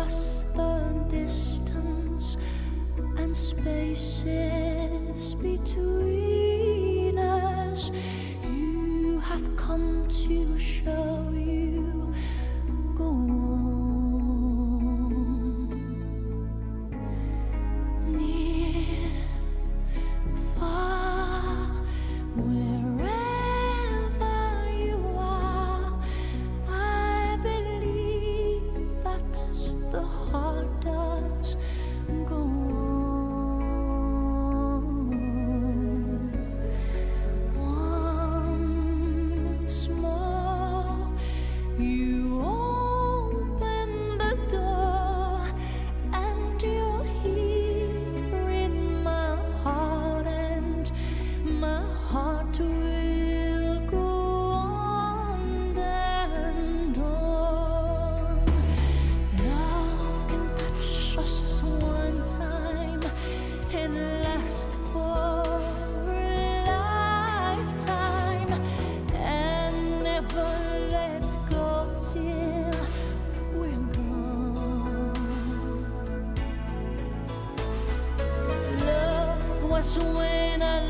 across the distance and spaces between us. You have come to show you go on. Near, far, wherever you are, I believe that the heart does go on. Once more, you open the door, and you're here in my heart, and my heart will go on and on. Love can touch us one time and last for a lifetime, and never let go till we're gone. Love was when I